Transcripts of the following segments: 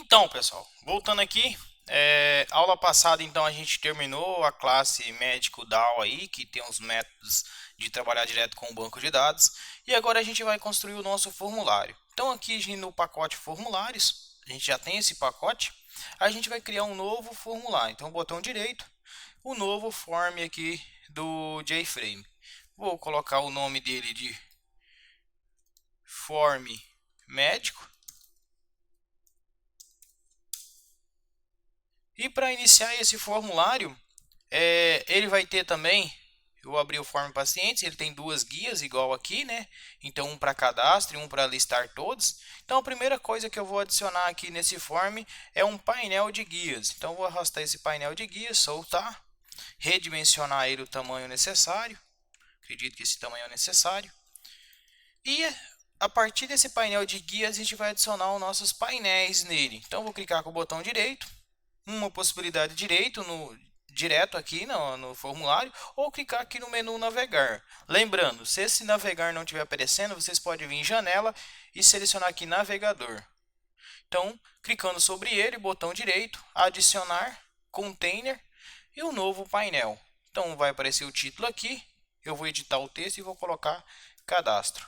Então, pessoal, voltando aqui, aula passada, então a gente terminou a classe médico DAO aí, que tem os métodos de trabalhar direto com o banco de dados, e agora a gente vai construir o nosso formulário. Então, aqui no pacote formulários, a gente já tem esse pacote, a gente vai criar um novo formulário. Então, botão direito, o novo form aqui do JFrame. Vou colocar o nome dele de form médico. E para iniciar esse formulário, ele vai ter também, eu abri o form pacientes, ele tem duas guias igual aqui, né? Então um para cadastro e um para listar todos. Então a primeira coisa que eu vou adicionar aqui nesse form é um painel de guias. Então vou arrastar esse painel de guias, soltar, redimensionar ele o tamanho necessário. Acredito que esse tamanho é necessário. E a partir desse painel de guias a gente vai adicionar os nossos painéis nele. Então vou clicar com o botão direito, uma possibilidade direto aqui no formulário, ou clicar aqui no menu navegar. Lembrando, se esse navegar não estiver aparecendo, vocês podem vir em janela e selecionar aqui navegador. Então, clicando sobre ele, botão direito, adicionar, container e um novo painel. Então vai aparecer o título aqui, eu vou editar o texto e vou colocar cadastro.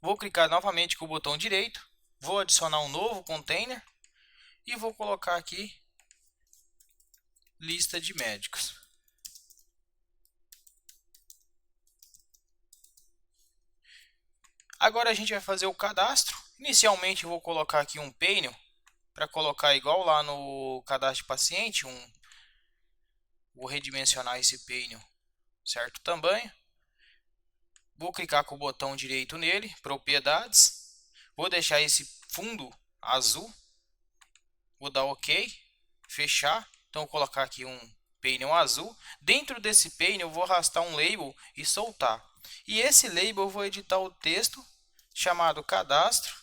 Vou clicar novamente com o botão direito, vou adicionar um novo container e vou colocar aqui lista de médicos. Agora a gente vai fazer o cadastro. Inicialmente eu vou colocar aqui um painel para colocar igual lá no cadastro de paciente. Vou redimensionar esse painel certo tamanho. Vou clicar com o botão direito nele, propriedades. Vou deixar esse fundo azul. Vou dar OK, fechar. Então vou colocar aqui um painel azul. Dentro desse painel eu vou arrastar um label e soltar. E esse label eu vou editar o texto chamado cadastro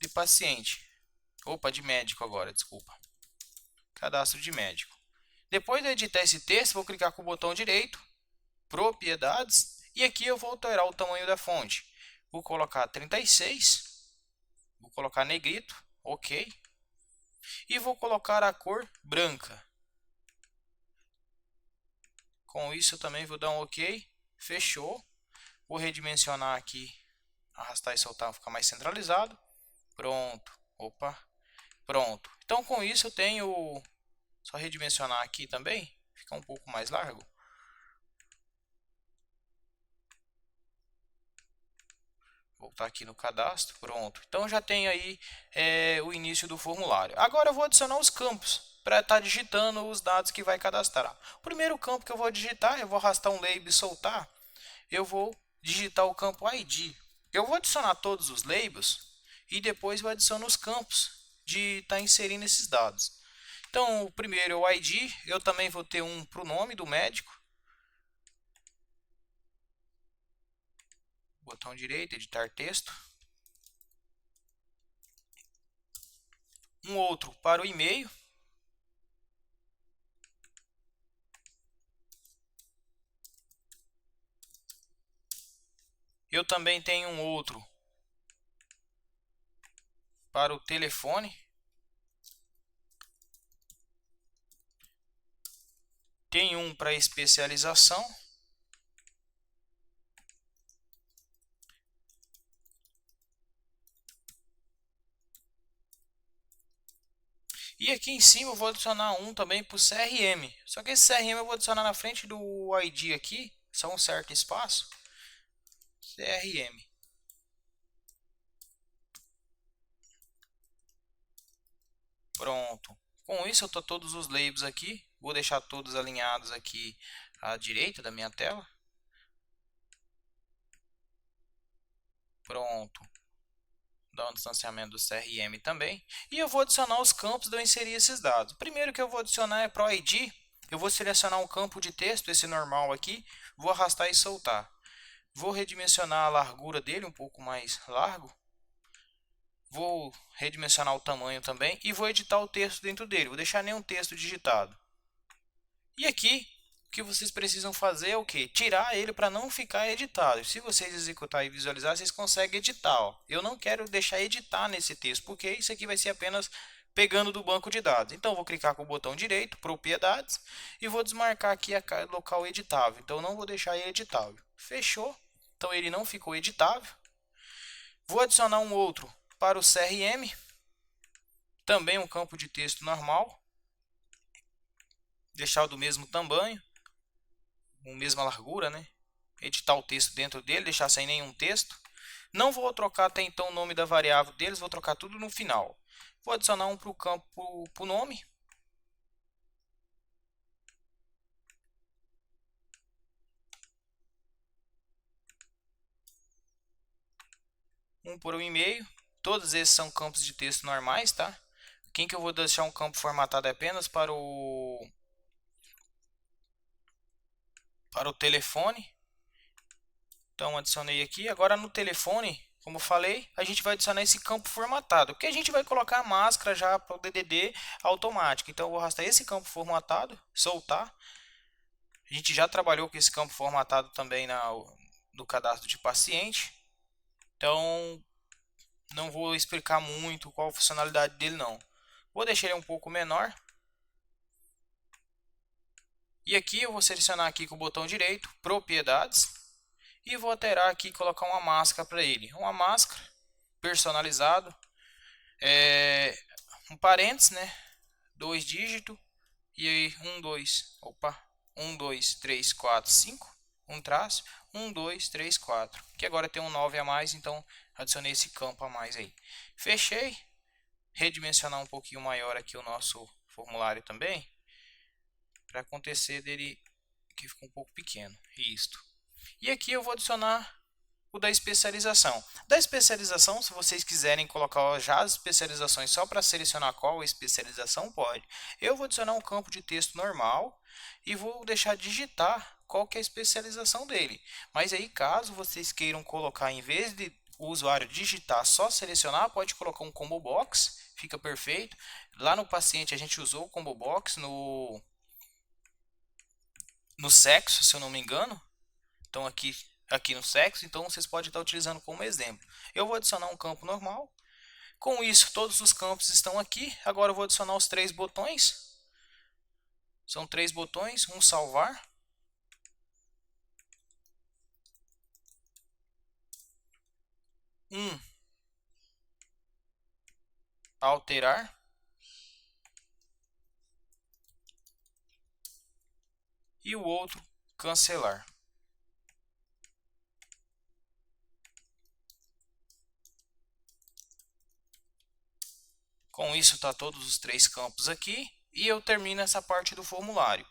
de paciente. Opa, de médico agora, desculpa. Cadastro de médico. Depois de editar esse texto, vou clicar com o botão direito, propriedades, e aqui eu vou alterar o tamanho da fonte. Vou colocar 36, vou colocar negrito, OK. E vou colocar a cor branca. Com isso eu também vou dar um OK, fechou. Vou redimensionar aqui, arrastar e soltar, ficar mais centralizado. Pronto, opa, pronto. Então com isso eu tenho, só redimensionar aqui também, fica um pouco mais largo. Voltar aqui no cadastro, pronto. Então já tem aí o início do formulário. Agora eu vou adicionar os campos para estar digitando os dados que vai cadastrar. O primeiro campo que eu vou digitar, eu vou arrastar um label e soltar. Eu vou digitar o campo ID. Eu vou adicionar todos os labels e depois eu adiciono os campos de estar inserindo esses dados. Então o primeiro é o ID, eu também vou ter um para o nome do médico. Botão direito, editar texto. Um outro para o e-mail. Eu também tenho um outro para o telefone. Tem um para especialização. E aqui em cima eu vou adicionar um também para o CRM. Só que esse CRM eu vou adicionar na frente do ID aqui, só um certo espaço. CRM. Pronto. Com isso eu estou todos os labels aqui. Vou deixar todos alinhados aqui à direita da minha tela. Pronto. Dar um distanciamento do CRM também. E eu vou adicionar os campos de eu inserir esses dados. O primeiro que eu vou adicionar é para o ID. Eu vou selecionar um campo de texto, esse normal aqui. Vou arrastar e soltar. Vou redimensionar a largura dele, um pouco mais largo. Vou redimensionar o tamanho também e vou editar o texto dentro dele. Vou deixar nenhum texto digitado. E aqui, que vocês precisam fazer é o que? Tirar ele para não ficar editado. Se vocês executar e visualizar, vocês conseguem editar. Ó. Eu não quero deixar editar nesse texto, porque isso aqui vai ser apenas pegando do banco de dados. Então, vou clicar com o botão direito, propriedades, e vou desmarcar aqui a local editável. Então, não vou deixar ele editável. Fechou. Então, ele não ficou editável. Vou adicionar um outro para o CRM, também um campo de texto normal. Deixar do mesmo tamanho, com mesma largura, né? Editar o texto dentro dele, deixar sem nenhum texto. Não vou trocar até então o nome da variável deles, vou trocar tudo no final. Vou adicionar um para o campo, para o nome. Um para o e-mail. Todos esses são campos de texto normais, tá? Quem que eu vou deixar um campo formatado é apenas para o telefone. Então adicionei aqui. Agora no telefone, como eu falei, a gente vai adicionar esse campo formatado, porque a gente vai colocar a máscara já para o DDD automático. Então eu vou arrastar esse campo formatado, soltar. A gente já trabalhou com esse campo formatado também no cadastro de paciente. Então não vou explicar muito qual a funcionalidade dele não. Vou deixar ele um pouco menor. E aqui eu vou selecionar aqui com o botão direito, propriedades. E vou alterar aqui e colocar uma máscara para ele. Uma máscara personalizado. Um parênteses, né? 2 dígitos. E aí 1, 2. Opa. 1, 2, 3, 4, 5. Um traço. 1, 2, 3, 4. Que agora tem um 9 a mais, então adicionei esse campo a mais aí. Fechei. Redimensionar um pouquinho maior aqui o nosso formulário também. Para acontecer dele que ficou um pouco pequeno. Isto. E aqui eu vou adicionar o da especialização. Da especialização, se vocês quiserem colocar já as especializações só para selecionar qual especialização, pode. Eu vou adicionar um campo de texto normal e vou deixar digitar qual que é a especialização dele. Mas aí, caso vocês queiram colocar, em vez de o usuário digitar, só selecionar, pode colocar um combo box, fica perfeito. Lá no paciente a gente usou o combo box no sexo, se eu não me engano. Então aqui no sexo, então vocês podem estar utilizando como exemplo. Eu vou adicionar um campo normal. Com isso, todos os campos estão aqui. Agora eu vou adicionar os 3 botões. São 3 botões, um salvar, um alterar e o outro cancelar. Com isso, está todos os 3 campos aqui e eu termino essa parte do formulário.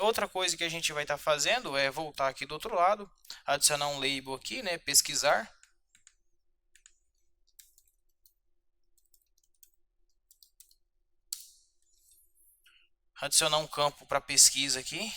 Outra coisa que a gente vai estar fazendo é voltar aqui do outro lado, adicionar um label aqui, né, pesquisar. Adicionar um campo para pesquisa aqui.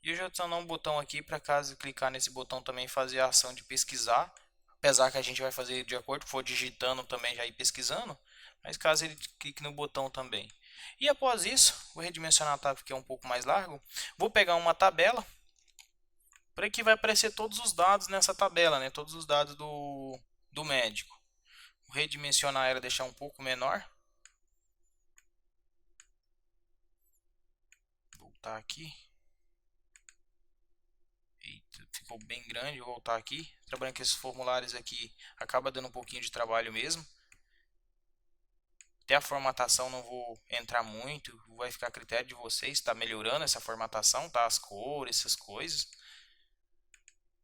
E eu já adicionar um botão aqui para caso clicar nesse botão também fazer a ação de pesquisar. Apesar que a gente vai fazer de acordo, for digitando também já ir pesquisando. Mas caso ele clique no botão também. E após isso, vou redimensionar a tabela que é um pouco mais largo. Vou pegar uma tabela. Para que vai aparecer todos os dados nessa tabela, né? Todos os dados do médico. Vou redimensionar ela, deixar um pouco menor. Voltar aqui. Eita, ficou bem grande, vou voltar aqui. Trabalhando com esses formulários aqui, acaba dando um pouquinho de trabalho mesmo. Até a formatação não vou entrar muito, vai ficar a critério de vocês, está melhorando essa formatação, tá? As cores, essas coisas.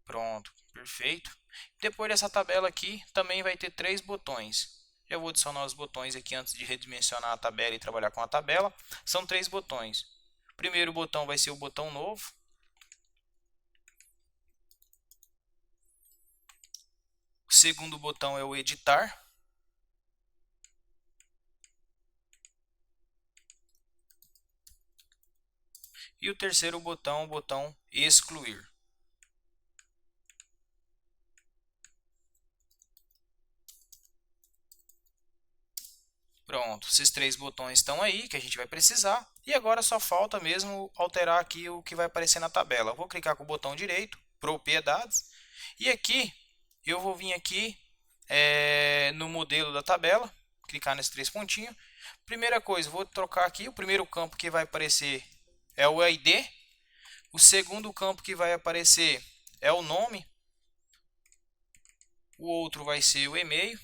Pronto, perfeito. Depois dessa tabela aqui, também vai ter 3 botões. Eu vou adicionar os botões aqui antes de redimensionar a tabela e trabalhar com a tabela. São 3 botões. O primeiro botão vai ser o botão novo. O segundo botão é o editar. E o terceiro botão é o botão excluir. Pronto, esses três botões estão aí que a gente vai precisar. E agora só falta mesmo alterar aqui o que vai aparecer na tabela. Eu vou clicar com o botão direito, propriedades. E aqui eu vou vir aqui no modelo da tabela, clicar nesses três pontinhos. Primeira coisa, vou trocar aqui. O primeiro campo que vai aparecer é o ID. O segundo campo que vai aparecer é o nome. O outro vai ser o e-mail.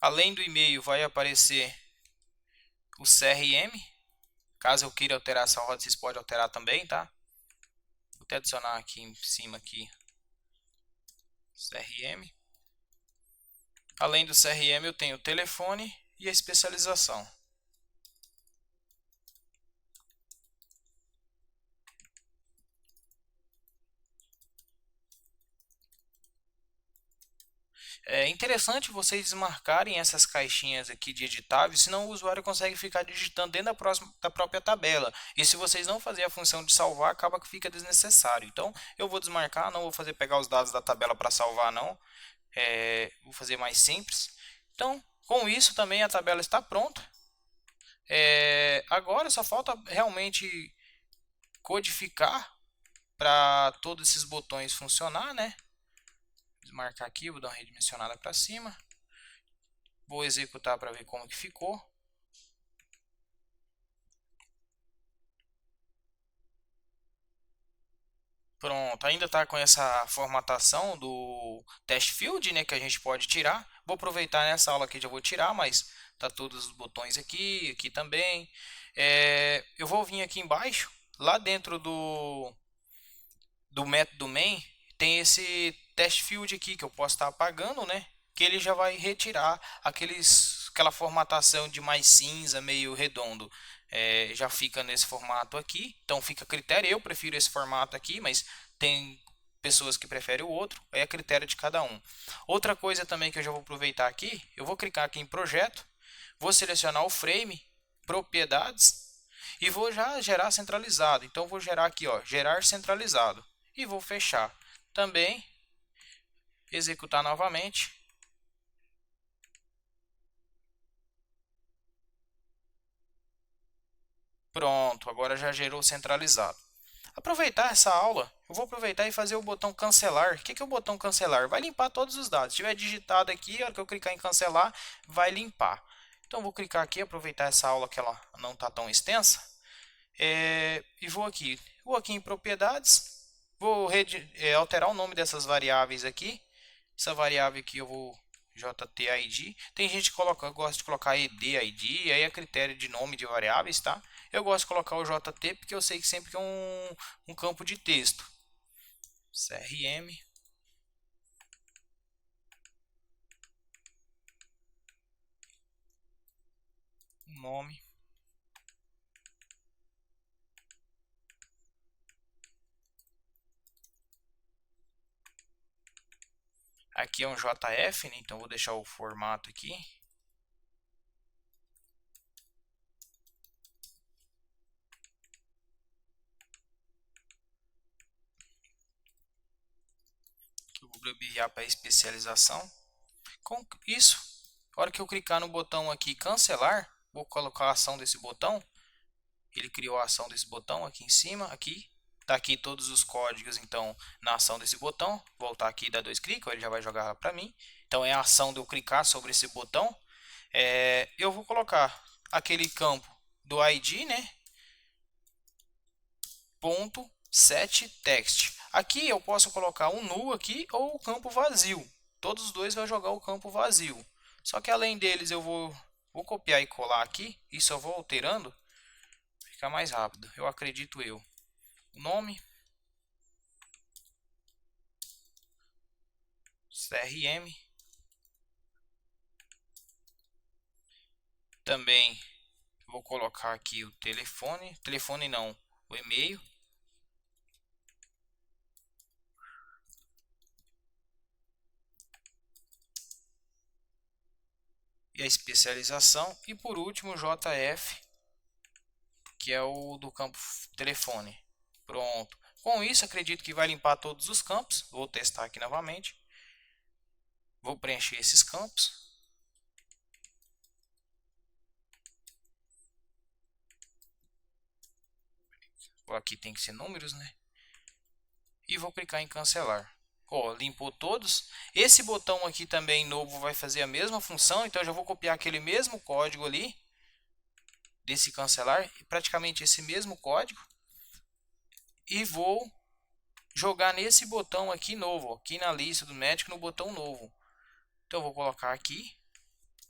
Além do e-mail vai aparecer o CRM. Caso eu queira alterar essa roda, vocês podem alterar também, tá? Vou até adicionar aqui em cima aqui CRM. Além do CRM eu tenho o telefone e a especialização. É interessante vocês desmarcarem essas caixinhas aqui de editáveis, senão o usuário consegue ficar digitando dentro da própria tabela. E se vocês não fazerem a função de salvar, acaba que fica desnecessário. Então eu vou desmarcar, não vou fazer pegar os dados da tabela para salvar não. Vou fazer mais simples. Então com isso também a tabela está pronta. Agora só falta realmente codificar para todos esses botões funcionar, né? Desmarcar aqui, vou dar uma redimensionada para cima. Vou executar para ver como que ficou. Pronto, ainda está com essa formatação do test field, né, que a gente pode tirar. Vou aproveitar nessa aula aqui, já vou tirar, mas tá todos os botões aqui, aqui também. Eu vou vir aqui embaixo, lá dentro do método main, tem esse test field aqui que eu posso estar apagando, né? Que ele já vai retirar aquela formatação de mais cinza, meio redondo. Já fica nesse formato aqui, então fica a critério. Eu prefiro esse formato aqui, mas tem pessoas que preferem o outro, é a critério de cada um. Outra coisa também que eu já vou aproveitar aqui, eu vou clicar aqui em projeto, vou selecionar o frame, propriedades e vou já gerar centralizado. Então vou gerar aqui, ó, gerar centralizado e vou fechar. Também executar novamente. Pronto, agora já gerou centralizado. Aproveitar essa aula, eu vou aproveitar e fazer o botão cancelar. O que é o botão cancelar? Vai limpar todos os dados. Se tiver digitado aqui, a hora que eu clicar em cancelar, vai limpar. Então vou clicar aqui, aproveitar essa aula que ela não está tão extensa. E vou aqui em propriedades, vou alterar o nome dessas variáveis aqui. Essa variável aqui eu vou JTID. Tem gente que gosta de colocar EDID, aí é critério de nome de variáveis, tá? Eu gosto de colocar o JT porque eu sei que sempre que é um campo de texto. CRM. Nome. Aqui é um JF, né? Então vou deixar o formato aqui. Eu vou abreviar para especialização. Com isso, na hora que eu clicar no botão aqui cancelar, vou colocar a ação desse botão. Ele criou a ação desse botão aqui em cima, aqui. Tá aqui todos os códigos, então, na ação desse botão. Voltar aqui e dar dois cliques, ele já vai jogar para mim. Então, é a ação de eu clicar sobre esse botão. Eu vou colocar aquele campo do ID, né? Ponto set text. Aqui eu posso colocar um null aqui ou o campo vazio. Todos os dois vai jogar o campo vazio. Só que além deles eu vou copiar e colar aqui e só vou alterando. Fica mais rápido, eu acredito eu. Nome, CRM, também vou colocar aqui o telefone não, o e-mail. E a especialização e por último o JF, que é o do campo telefone. Pronto. Com isso acredito que vai limpar todos os campos. Vou testar aqui novamente. Vou preencher esses campos. Aqui tem que ser números, né? E vou clicar em cancelar. Ó, limpou todos. Esse botão aqui também novo vai fazer a mesma função, então eu já vou copiar aquele mesmo código ali desse cancelar, praticamente esse mesmo código, e vou jogar nesse botão aqui novo, aqui na lista do médico, no botão novo. Então eu vou colocar aqui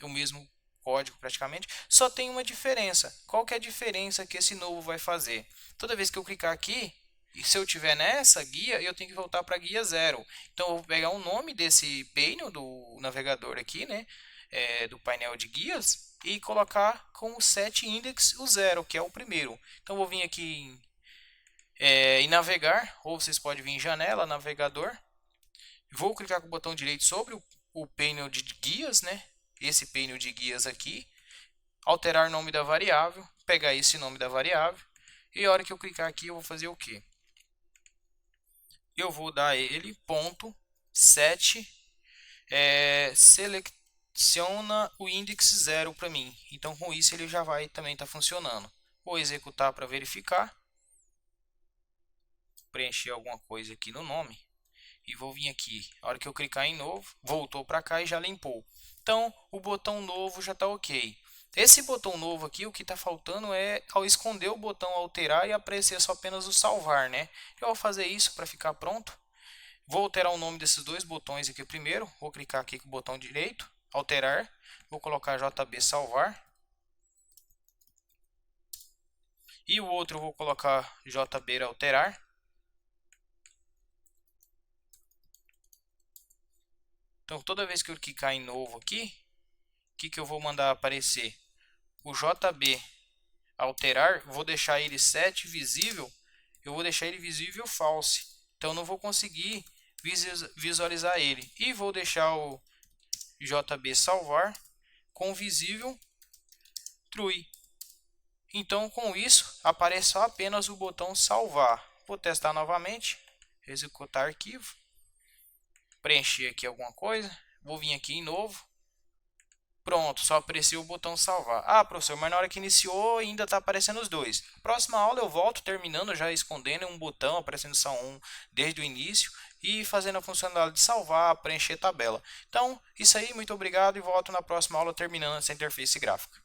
o mesmo código praticamente, só tem uma diferença. Qual que é a diferença que esse novo vai fazer? Toda vez que eu clicar aqui, e se eu tiver nessa guia, eu tenho que voltar para a guia 0. Então eu vou pegar o nome desse painel do navegador aqui, né, do painel de guias, e colocar com o set index o 0, que é o primeiro. Então eu vou vir aqui em navegar, ou vocês podem vir em janela, navegador. Vou clicar com o botão direito sobre o painel de guias, né? Esse painel de guias aqui, alterar o nome da variável, pegar esse nome da variável, e a hora que eu clicar aqui eu vou fazer o que? Eu vou dar ele ponto set seleciona o index 0 para mim. Então com isso ele já vai também estar funcionando. Vou executar para verificar, preencher alguma coisa aqui no nome. E vou vir aqui, a hora que eu clicar em novo, voltou para cá e já limpou. Então, o botão novo já está ok. Esse botão novo aqui, o que está faltando é, ao esconder o botão alterar e aparecer só apenas o salvar, né? Eu vou fazer isso para ficar pronto. Vou alterar o nome desses dois botões aqui primeiro. Vou clicar aqui com o botão direito, alterar. Vou colocar JB salvar. E o outro eu vou colocar JB alterar. Então, toda vez que eu clicar em novo aqui, o que eu vou mandar aparecer? O JB alterar, vou deixar ele set visível, eu vou deixar ele visível false. Então, não vou conseguir visualizar ele. E vou deixar o JB salvar com visível true. Então, com isso, aparece só apenas o botão salvar. Vou testar novamente, executar arquivo, preencher aqui alguma coisa, vou vir aqui em novo. Pronto, só apareceu o botão salvar. Ah, professor, mas na hora que iniciou ainda está aparecendo os dois. Próxima aula eu volto terminando, já escondendo um botão, aparecendo só um desde o início e fazendo a funcionalidade de salvar, preencher tabela. Então, isso aí, muito obrigado e volto na próxima aula terminando essa interface gráfica.